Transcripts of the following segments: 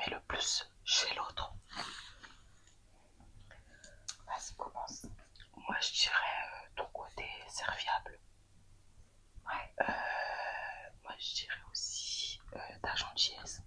fait le plus chez l'autre? Vas-y, commence. Moi, je dirais ton côté serviable. Ouais. Moi, je dirais aussi ta gentillesse.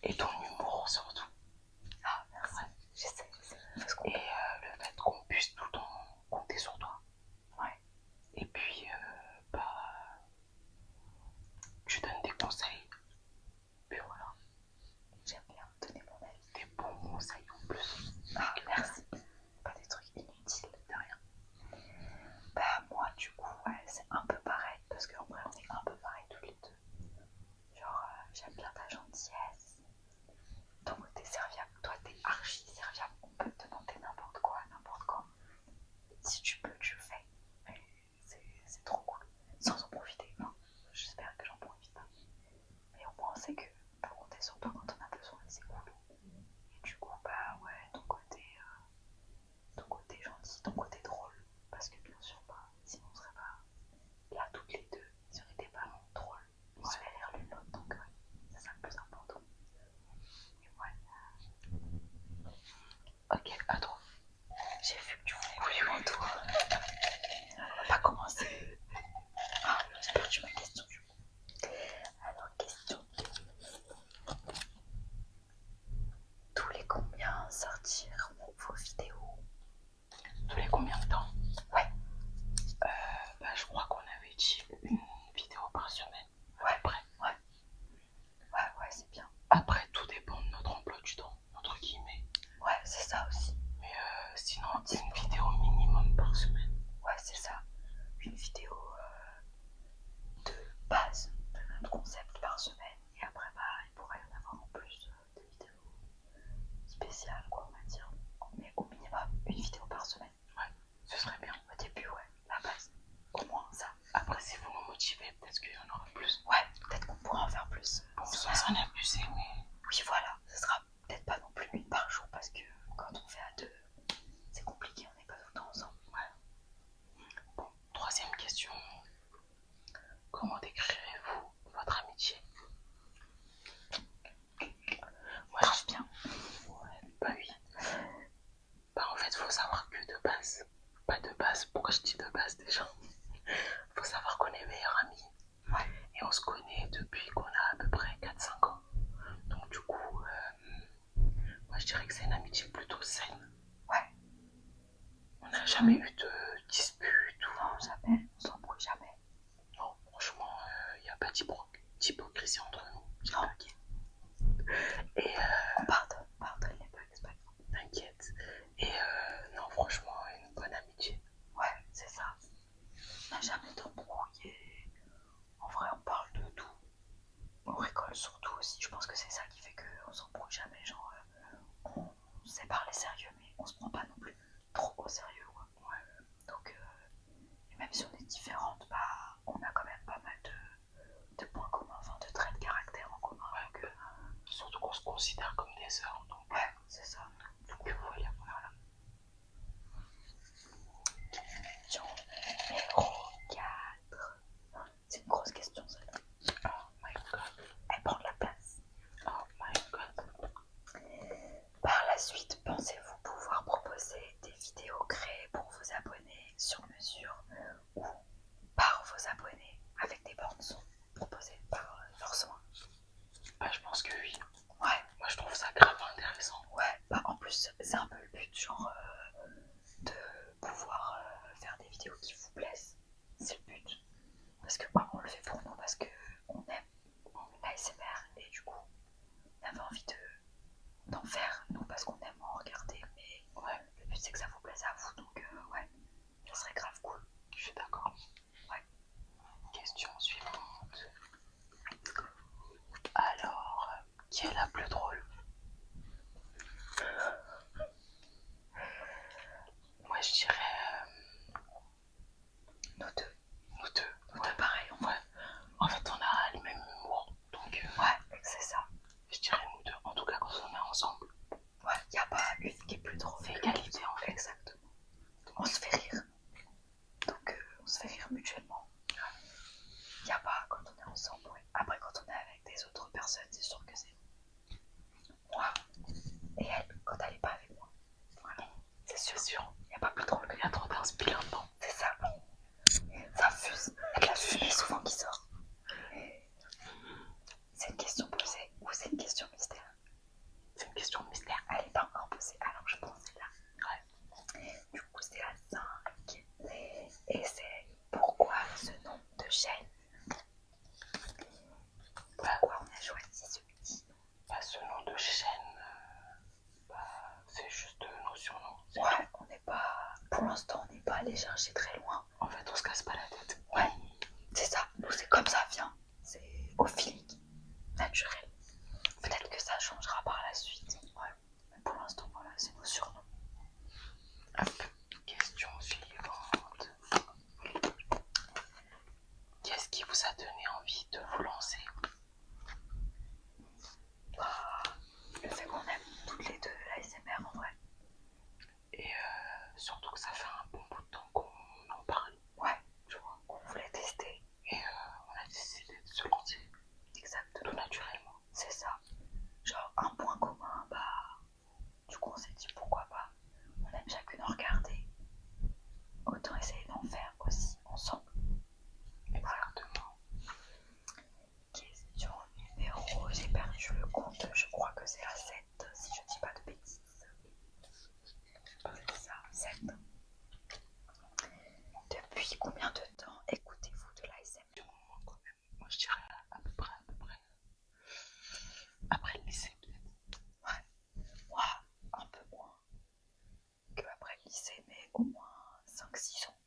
Et ton humour surtout. Ah, merci. Ouais. J'essaie. Et le fait qu'on puisse tout le temps compter sur toi. Ouais. Et puis, tu donnes des conseils. Puis voilà. J'aime bien donner mon avis. Des bons conseils en plus. Ah, merci. Pas des trucs inutiles. De rien. Bah, moi, du coup, ouais, c'est un peu pareil. Parce qu'en vrai, on est un peu pareil tous les deux. Genre, j'aime bien ta gentillesse. Ton côté serviable. Toi, t'es archi serviable. On peut te demander n'importe quoi, n'importe quand. Si tu peux, tu le fais. Mais c'est trop cool. Sans en profiter. Enfin, j'espère que j'en profite. Mais au moins, c'est que on peut compter sur toi quand on a besoin et c'est cool. Et du coup, bah ouais, ton côté gentil, ton côté drôle. Parce que bien sûr, sinon on serait pas là toutes les deux. Si on n'était pas drôle, on se fait rire l'une l'autre. Donc ouais, c'est ça le plus important. Et ouais. Ok, à toi. J'ai vu que tu voulais mon tour. On va pas commencer. Ah, j'ai perdu ma question du coup. Alors, question 2. Tous les combien sortir vos vidéos? Tous les combien de temps? Ouais. Je crois qu'on avait dit une vidéo par semaine. Ouais. Après. Ouais, c'est bien. Après, tout dépend de notre emploi du temps, entre guillemets. Ouais, c'est ça aussi. Mais sinon, une vidéo minimum par semaine. Ouais, c'est ça. Une vidéo de base de notre concept par semaine. Et après, il pourrait y en avoir en plus des vidéos spéciales, quoi, on va dire. Mais au minimum, une vidéo par semaine. Ouais, ce serait bien. Au début, ouais, la base. Au moins ça. Après, si vous nous motivez, peut-être qu'il y en aura plus. Ouais, peut-être qu'on pourra en faire plus. Bon, sans en abuser, mais. Oui, voilà. Ce sera peut-être pas non plus une par jour parce que quand on fait à deux, c'est compliqué, on n'est pas tout le temps ensemble. Ouais. Bon, troisième question. Comment décrirez-vous votre amitié? Moi, Marche bien. Ouais, bah oui. En fait, faut savoir que de base, pas de base, pourquoi je dis de base déjà? Faut savoir qu'on est meilleurs amis. Ouais. Et on se connaît depuis qu'on a à peu près 4-5 ans. Donc du coup, moi je dirais que c'est une amitié plutôt saine. Ouais. On n'a jamais eu de dispute ou... Non, jamais. On s'embrouille jamais. Non, franchement, il n'y a pas d'hypocrisie entre nous. Non. Et on pardonne les bugs, c'est pas grave. T'inquiète. Et non, franchement, une bonne amitié. Ouais, c'est ça. On n'a jamais d'embrouille. En vrai, on parle de tout. On rigole surtout aussi. Je pense que c'est ça qui fait qu'on s'embrouille jamais. Genre, on sait parler sérieux, mais on se prend pas non plus trop au sérieux, quoi. Ouais. Donc, et même si on est différentes, on a quand même pas mal de points communs, enfin de traits de caractère en commun. Ouais. Donc, surtout qu'on se considère comme des sœurs. Donc, ouais, c'est ça. Donc voilà. Question numéro 4. C'est une grosse question, celle-là. Oh my god. Elle prend de la place. Oh my god. Par la suite, pensez-vous pouvoir proposer des vidéos créées pour vos abonnés sur mesure ou par vos abonnés avec des bornes son proposées par leurs soins? Je pense que oui. Ouais. Moi je trouve ça grave intéressant. Ouais, en plus c'est un peu le but, genre de pouvoir faire des vidéos qui vous plaisent. C'est le but. Parce que on le fait pour nous parce qu'on aime l'ASMR et du coup on avait envie d'en faire nous parce qu'on aime en regarder, mais ouais, le but c'est que ça vous plaise à vous, donc ouais, ça serait grave cool. Je suis d'accord. Ouais. Question suivante. Alors, qui est la plus drôle? Moi je dirais Nous deux. nous deux. Nous deux pareil, Ouais. En fait on a le même humour. Donc ouais, c'est ça. je dirais nous deux. En tout cas quand on est ensemble. Ouais, il n'y a pas une qui est plus drôle. C'est égalité en fait. Exactement. On se fait rire. Donc on se fait rire mutuellement. Il n'y a pas quand on est ensemble. Ouais. Après quand on est avec des autres personnes, c'est sûr que c'est aller chercher très loin. En fait, on se casse pas la tête. Ouais, c'est ça. Nous, c'est comme ça vient. C'est au feeling, naturel. Peut-être que ça changera par la suite. Ouais. Mais pour l'instant, voilà, c'est nos surnoms. Hop, question suivante. Qu'est-ce qui vous a donné envie de vous lancer? Le fait qu'on aime toutes les deux l'ASMR en vrai. Et surtout que ça fait un bon bout de temps qu'on en parle. Ouais, tu vois, on voulait tester. Et on a décidé de se lancer. Exactement. Tout naturellement. C'est ça. Genre un point commun, bah du coup on s'est dit pourquoi pas. On aime chacune en regarder. Autant essayer d'en faire aussi ensemble. Exactement. Question numéro, j'ai perdu le compte, je crois que c'est la 7 si je dis pas de bêtises. C'est ça, 7. Depuis combien de temps écoutez-vous de l'ASMR? Moi je dirais à peu près. Après le lycée peut-être. Ouais, moi un peu moins que après le lycée, mais au moins 5-6 ans.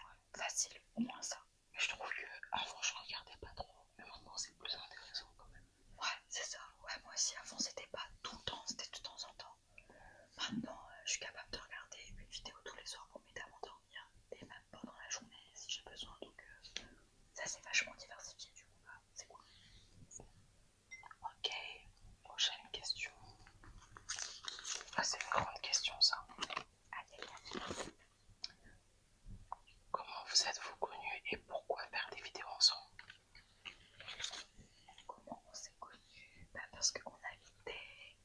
Ouais, facile, au moins ça. Mais je trouve que avant je regardais pas trop, mais maintenant c'est plus intéressant quand même. Ouais, c'est ça. Ouais, moi aussi avant c'était pas tout le temps, c'était de temps en temps. Maintenant, je suis capable de regarder une vidéo tous les soirs pour m'aider à m'endormir et même pendant la journée si j'ai besoin. Donc ça c'est vachement diversifié du coup, là. C'est cool. Ok, prochaine question. Ah, c'est une grande question ça. Comment vous êtes-vous connus et pourquoi faire des vidéos ensemble? Comment on s'est connus? Bah parce qu'on habitait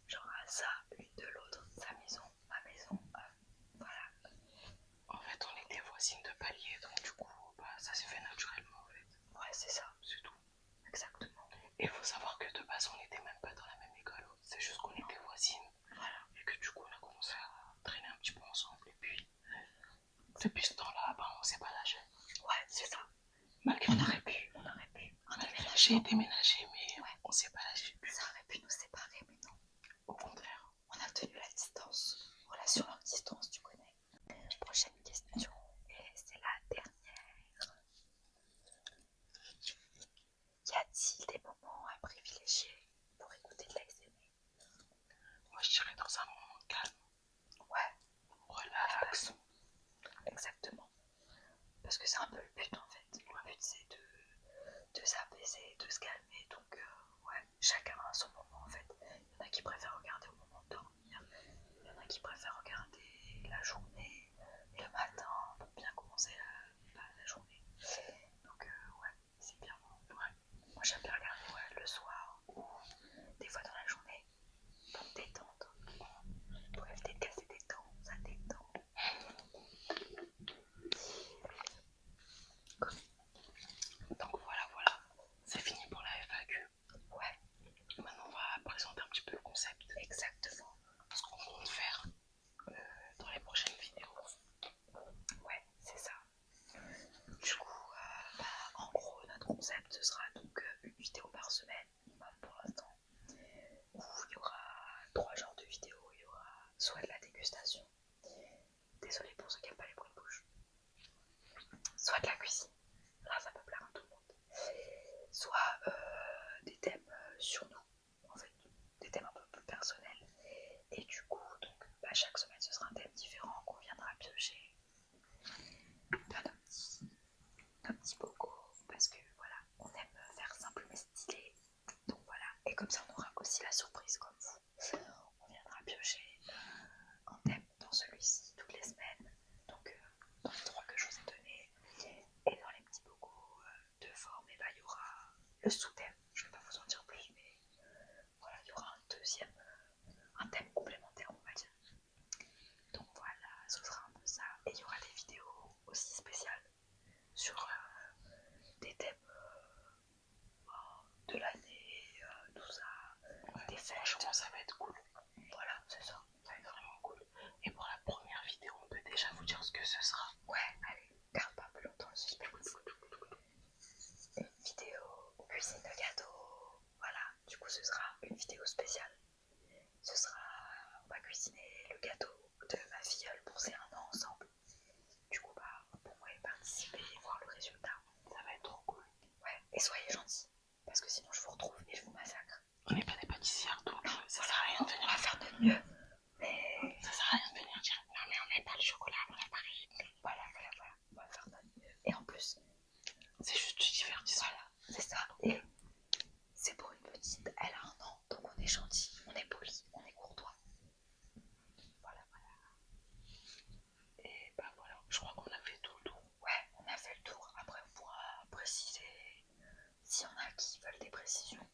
genre à ça, l'une de l'autre, sa maison, ma maison, voilà. En fait, on était voisines de palier, donc du coup, bah, ça s'est fait naturellement en fait. Ouais, c'est ça, C'est tout. exactement. Et il faut savoir que de base, on n'était même pas dans la même école. C'est juste qu'on était voisines. Voilà. Et que du coup, on a commencé à traîner un petit peu ensemble. Et puis, depuis ce temps-là, bah, on s'est pas lâché. Ouais, c'est ça. Malgré on aurait pu. J'ai déménagé, mais ouais. on s'est pas lâché. Ça aurait pu nous séparer, mais non. Au contraire. On a tenu la distance. Relation longue distance, tu connais. Prochaine question. Et c'est la dernière. Y a-t-il des moments à privilégier pour écouter de l'ASMR? Moi, je dirais dans un moment calme. Ouais. Relax. Exactement. Parce que c'est un peu le but en fait. Le but c'est de s'apaiser, de se calmer. Donc ouais, chacun a son moment en fait. Il y en a qui préfèrent regarder au moment de dormir. Il y en a qui préfèrent regarder la journée, le matin, pour bien commencer la journée. Donc ouais, c'est bien. Ouais. Moi j'aime bien regarder le soir ou des fois dans la journée pour me détendre. Pour éviter de casser des dents, ça détend. Donc voilà, c'est fini pour la FAQ. Ouais. Maintenant, on va présenter un petit peu le concept. Exactement. Ce qu'on compte faire dans les prochaines vidéos. Ouais, c'est ça. Du coup, en gros, notre concept ce sera donc une vidéo par semaine, minimum pour l'instant, où il y aura 3 genres de vidéos. Il y aura soit de la dégustation, désolé pour ceux qui n'aiment pas les bruits de bouche, soit de la cuisine, là ça peut plaire à tout le monde, soit des thèmes sur nous, en fait, des thèmes un peu plus personnels. Et du coup, donc, chaque semaine ce sera un thème différent qu'on viendra piocher dans nos petits bocaux, parce que voilà, on aime faire simple mais stylé. Donc voilà, et comme ça on aura aussi la surprise comme vous. On viendra piocher un thème dans celui-ci toutes les semaines. Donc dans les 3 que je vous ai donnés. Et dans les petits bocaux de forme, et il y aura le sous-thème. Je vais pas vous en dire plus, mais voilà, il y aura un deuxième, un thème complémentaire, on va dire. Donc voilà, ce sera un peu ça. Et il y aura des vidéos aussi spéciales sur des thèmes de l'année, tout ça, Ouais, des fêtes. Franchement, ça va être cool. Voilà, c'est ça. Ça va être vraiment cool. Et pour la première vidéo, on peut déjà vous dire ce que ce sera. Ouais, allez, garde pas plus longtemps le suspense. Une vidéo cuisine de gâteau. Voilà, du coup ce sera une vidéo spéciale. Ce sera, on va cuisiner le gâteau de ma filleule pour ses 1 an ensemble. Du Et soyez gentils, parce que sinon je vous retrouve et je vous massacre. On n'est pas des pâtissières, donc Non, ça sert à rien de venir. On va faire de mieux. Mais ça sert à rien de venir dire non mais on met pas le chocolat avant la Paris. Voilà, on va faire de mieux. Et en plus, c'est juste du divertissement. Voilà, c'est ça. Et c'est pour une petite, elle a 1 an, donc on est gentil, on est poli, on est courtois. Voilà. Et bah voilà, je crois qu'on a fait tout le tour. Ouais, on a fait le tour. Après, on pourra préciser s'il y en a qui veulent des précisions.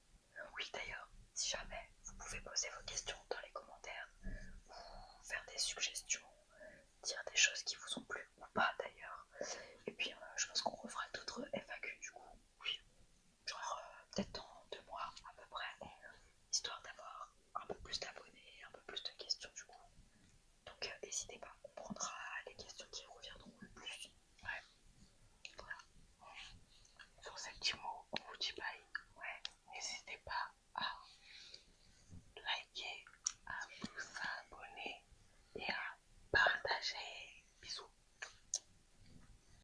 Oui, d'ailleurs, si jamais vous pouvez poser vos questions dans les commentaires, ou faire des suggestions, dire des choses qui vous ont plu ou pas d'ailleurs. Et puis, je pense qu'on refera d'autres FAQ du coup. Oui, genre peut-être dans 2 mois à peu près, histoire d'avoir un peu plus d'abonnés, un peu plus de questions du coup. Donc n'hésitez pas, on prendra